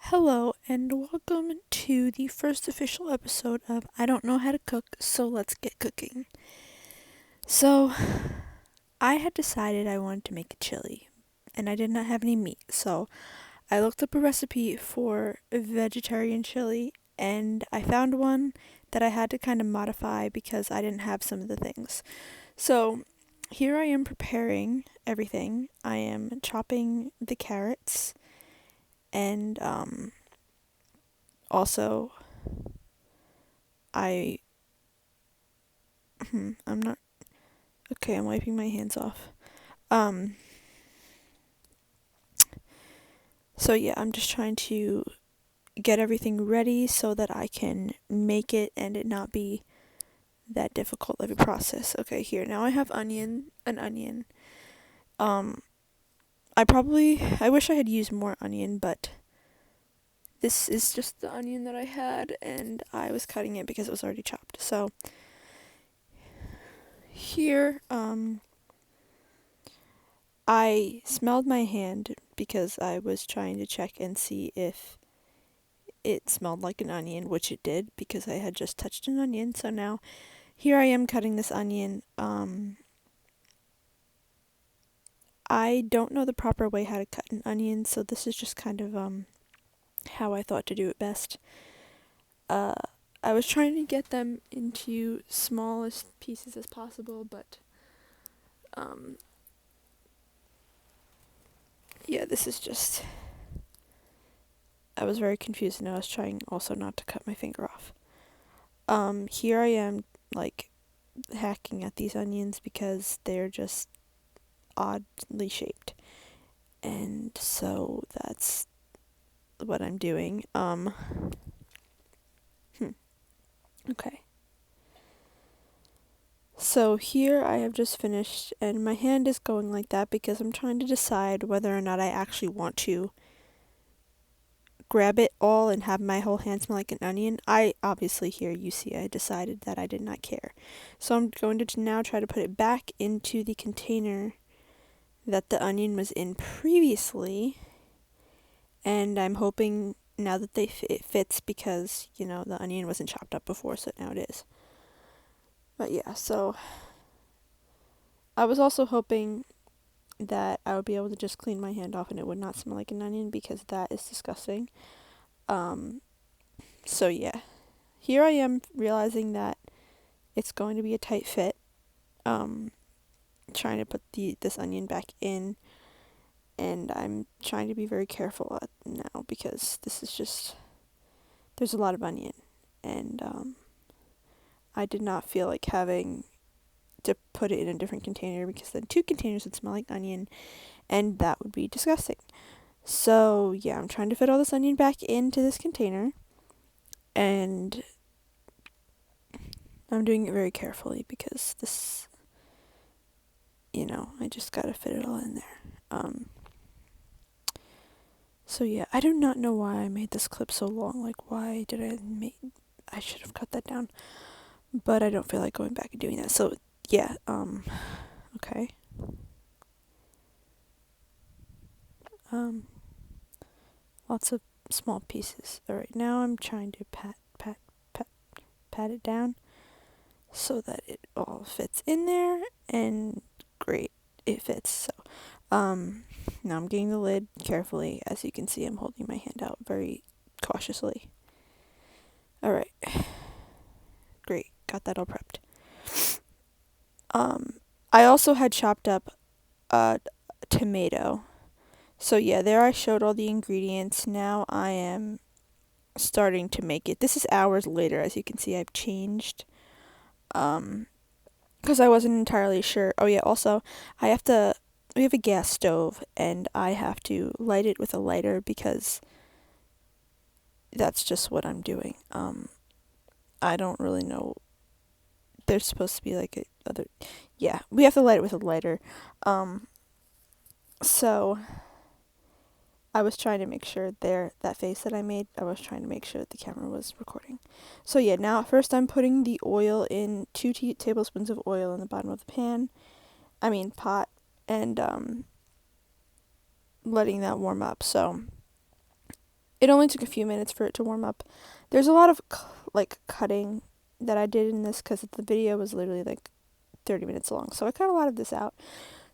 Hello, and welcome to the first official episode of I Don't Know How to Cook, so let's get cooking. So, I had decided I wanted to make a chili, and I did not have any meat, so I looked up a recipe for a vegetarian chili, and I found one that I had to kind of modify because I didn't have some of the things. So, here I am preparing everything. I am chopping the carrots, and also I I'm not okay, I'm wiping my hands off. Um so yeah, I'm just trying to get everything ready so that I can make it and it not be that difficult of a process. Okay, here. Now I have an onion. Um I wish I had used more onion, but this is just the onion that I had and I was cutting it because it was already chopped. So here I smelled my hand because I was trying to check and see if it smelled like an onion, which it did because I had just touched an onion. So now here I am cutting this onion. I don't know the proper way how to cut an onion, so this is just kind of how I thought to do it best. Uh, I was trying to get them into smallest pieces as possible, but um, yeah, this is just. I was very confused, and I was trying also not to cut my finger off. Here I am, like, hacking at these onions because they're just oddly shaped. And so that's what I'm doing. Okay. So here I have just finished, and my hand is going like that because I'm trying to decide whether or not I actually want to grab it all and have my whole hand smell like an onion. I obviously, here you see I decided that I did not care. So I'm going to now try to put it back into the container that the onion was in previously, and I'm hoping now that it fits because, the onion wasn't chopped up before, so now it is. But yeah, so I was also hoping that I would be able to just clean my hand off and it would not smell like an onion because that is disgusting. So yeah, here I am realizing that it's going to be a tight fit. Trying to put this onion back in, and I'm trying to be very careful now because this is just there's a lot of onion, and I did not feel like having to put it in a different container because then two containers would smell like onion, and that would be disgusting. So yeah, I'm trying to fit all this onion back into this container, and I'm doing it very carefully because this, I just gotta fit it all in there. So yeah, I do not know why I made this clip so long. Like, why did I should have cut that down, but I don't feel like going back and doing that. So yeah, okay. Um, Lots of small pieces. All right, now I'm trying to pat it down so that it all fits in there, and great, it fits. So, now I'm getting the lid carefully. As you can see, I'm holding my hand out very cautiously. All right, great, got that all prepped. I also had chopped up a tomato. So yeah, there I showed all the ingredients. Now I am starting to make it. This is hours later, as you can see. I've changed, because I wasn't entirely sure. Oh yeah, also we have a gas stove, and I have to light it with a lighter because that's just what I'm doing. I don't really know. There's supposed to be like yeah, we have to light it with a lighter. So I was trying to make sure that face that I made, I was trying to make sure that the camera was recording. So yeah, now first I'm putting the oil in, 2 tablespoons of oil in the bottom of the pot, and letting that warm up. So it only took a few minutes for it to warm up. There's a lot of cutting that I did in this because the video was literally like 30 minutes long, so I cut a lot of this out.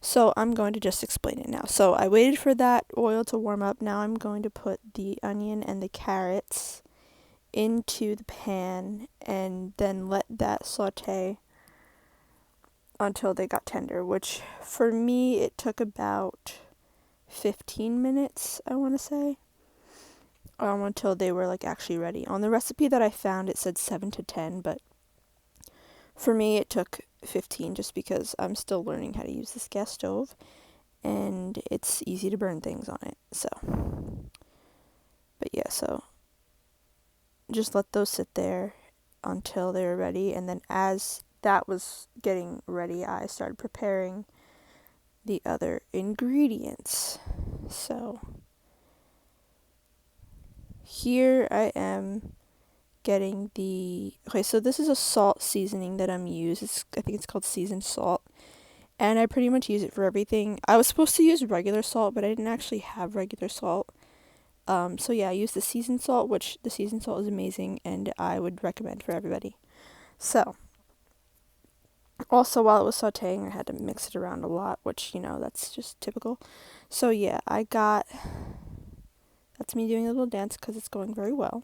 So I'm going to just explain it now. So I waited for that oil to warm up. Now I'm going to put the onion and the carrots into the pan and then let that saute until they got tender, which for me it took about 15 minutes, I want to say, until they were like actually ready. On the recipe that I found, it said 7 to 10, but for me it took 15 just because I'm still learning how to use this gas stove and it's easy to burn things on it. So, but yeah, so just let those sit there until they were ready, and then as that was getting ready, I started preparing the other ingredients. So here I am getting so this is a salt seasoning that I'm using. I think it's called seasoned salt, and I pretty much use it for everything. I was supposed to use regular salt, but I didn't actually have regular salt. So yeah, I used the seasoned salt, which the seasoned salt is amazing, and I would recommend for everybody. So, also while it was sauteing, I had to mix it around a lot, which, that's just typical. So yeah, that's me doing a little dance because it's going very well.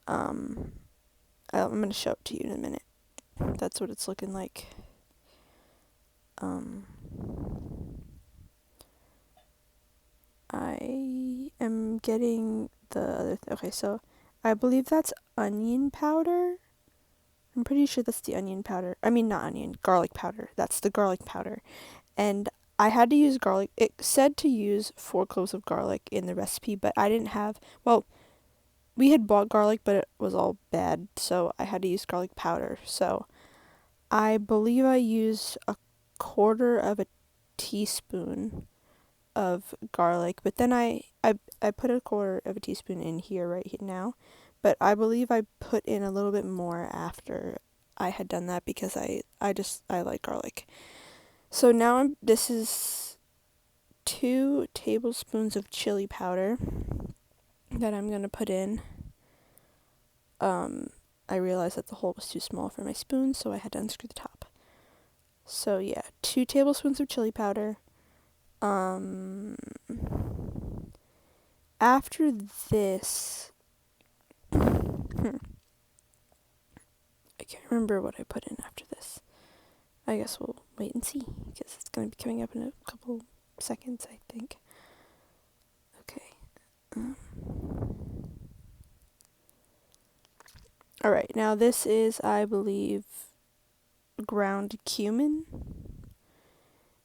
I'm going to show it to you in a minute. That's what it's looking like. I am getting the other okay, so I believe that's onion powder. I'm pretty sure that's the onion powder. I mean, not onion, garlic powder. That's the garlic powder. And I had to use garlic. It said to use 4 cloves of garlic in the recipe, but I didn't have, we had bought garlic, but it was all bad, so I had to use garlic powder. So I believe I used a quarter of a teaspoon of garlic, but then I put a quarter of a teaspoon in here now, but I believe I put in a little bit more after I had done that because I like garlic. So now this is 2 tablespoons of chili powder that I'm going to put in. I realized that the hole was too small for my spoon, so I had to unscrew the top. So yeah, 2 tablespoons of chili powder. After this, I can't remember what I put in after this. I guess we'll wait and see, because it's going to be coming up in a couple seconds, I think. Okay. Alright, now this is, I believe, ground cumin.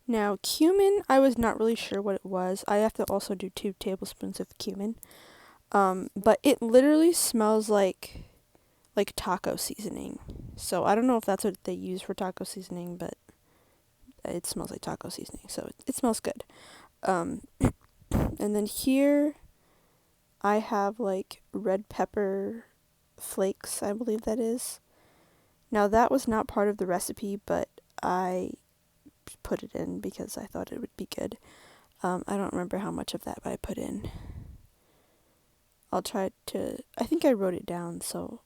Now, cumin, I was not really sure what it was. I have to also do 2 tablespoons of cumin. But it literally smells like taco seasoning. So I don't know if that's what they use for taco seasoning, but it smells like taco seasoning. So it smells good. And then here I have red pepper flakes, I believe that is. Now that was not part of the recipe, but I put it in because I thought it would be good. I don't remember how much of that I put in. I think I wrote it down, so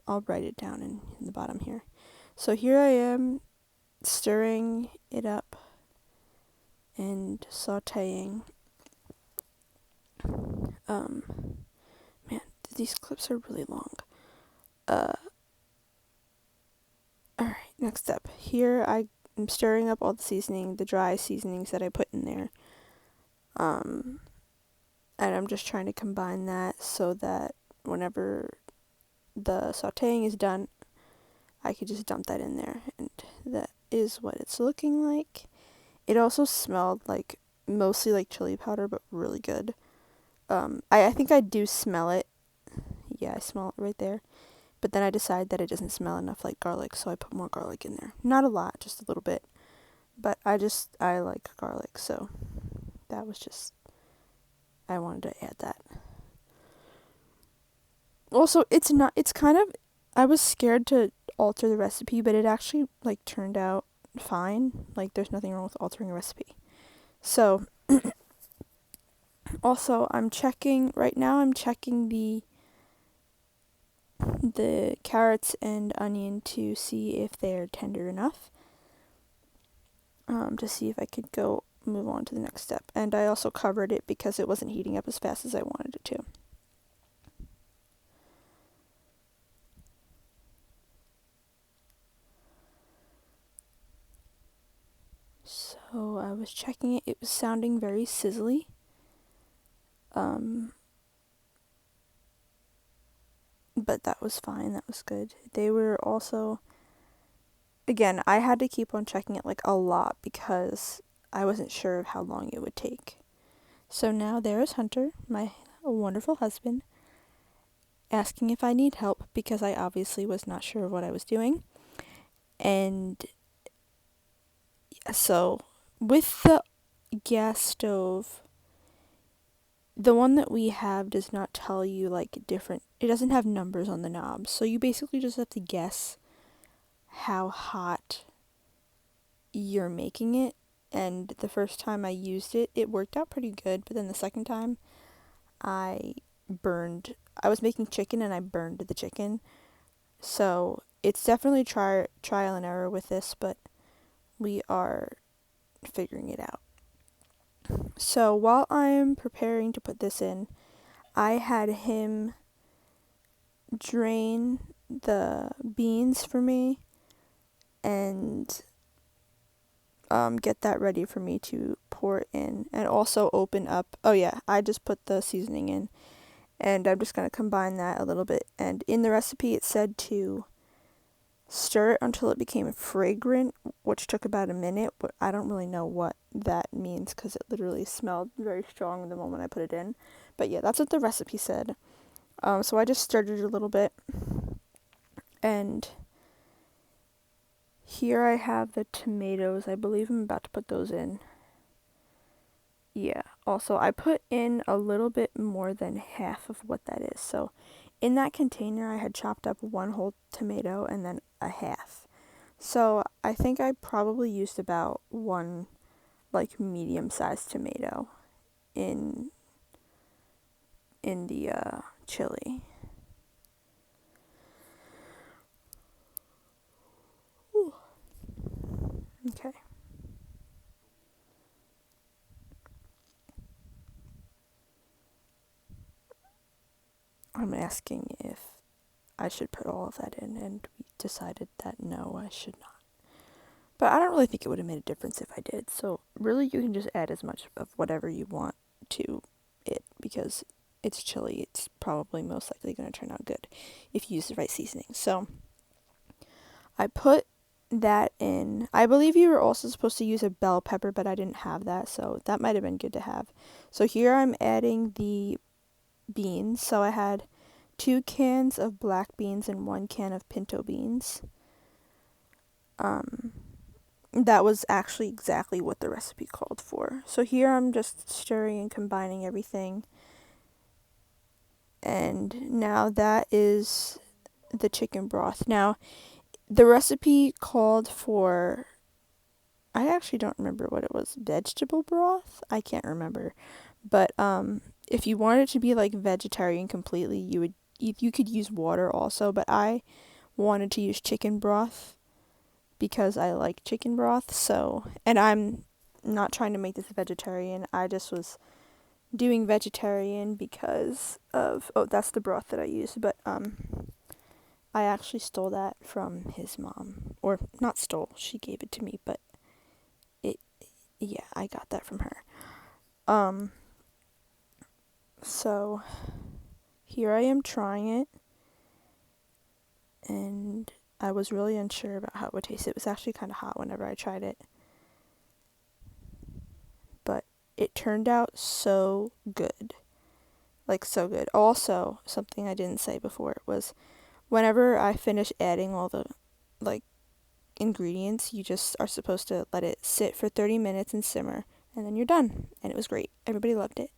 I'll write it down in the bottom here. So here I am stirring it up and sauteing. Man, these clips are really long. Alright, next up. Here I am stirring up all the seasoning, the dry seasonings that I put in there. And I'm just trying to combine that so that whenever the sauteing is done, I could just dump that in there, and that is what it's looking like. It also smelled mostly like chili powder, but really good. I think I do smell it. Yeah, I smell it right there. But then I decided that it doesn't smell enough like garlic, so I put more garlic in there. Not a lot, just a little bit. But I like garlic, so that was just, I wanted to add that. Also, I was scared to alter the recipe, but it actually turned out fine. There's nothing wrong with altering a recipe. So Also, I'm checking the carrots and onion to see if they're tender enough, to see if I could move on to the next step. And I also covered it because it wasn't heating up as fast as I wanted it to. So I was checking it. It was sounding very sizzly. But that was fine. That was good. They were also, again, I had to keep on checking it like a lot because I wasn't sure of how long it would take. So now there is Hunter, my wonderful husband, asking if I need help because I obviously was not sure of what I was doing. And so with the gas stove, the one that we have does not tell you like different, it doesn't have numbers on the knobs. So you basically just have to guess how hot you're making it. And the first time I used it, it worked out pretty good. But then the second time, I was making chicken and I burned the chicken. So it's definitely trial and error with this, but we are figuring it out. So while I'm preparing to put this in, I had him drain the beans for me and get that ready for me to pour in, and also open up. Oh yeah, I just put the seasoning in, and I'm just going to combine that a little bit. And in the recipe it said to stir it until it became fragrant, which took about a minute, but I don't really know what that means because it literally smelled very strong the moment I put it in. But yeah, that's what the recipe said. So I just stirred it a little bit, and here I have the tomatoes. I believe I'm about to put those in. Yeah, also I put in a little bit more than half of what that is. So in that container I had chopped up one whole tomato and then a half. So I think I probably used about one like medium-sized tomato in the chili. Ooh. Okay. I'm asking if I should put all of that in, and we decided that no, I should not. But I don't really think it would have made a difference if I did. So really you can just add as much of whatever you want to it because it's chili. It's probably most likely going to turn out good if you use the right seasoning. So I put that in. I believe you were also supposed to use a bell pepper, but I didn't have that, so that might have been good to have. So here I'm adding the beans. So I had 2 cans of black beans and 1 can of pinto beans. That was actually exactly what the recipe called for. So here I'm just stirring and combining everything. And now that is the chicken broth. Now, the recipe called for, I actually don't remember what it was, vegetable broth? I can't remember. But if you wanted it to be like vegetarian completely, you could use water also, but I wanted to use chicken broth because I like chicken broth. So, and I'm not trying to make this vegetarian. I just was doing vegetarian because of, oh, that's the broth that I use, but I actually stole that from his mom, or not stole, she gave it to me, but I got that from her. So here I am trying it, and I was really unsure about how it would taste. It was actually kind of hot whenever I tried it, but it turned out so good. Like, so good. Also, something I didn't say before was whenever I finish adding all the, like, ingredients, you just are supposed to let it sit for 30 minutes and simmer, and then you're done. And it was great. Everybody loved it.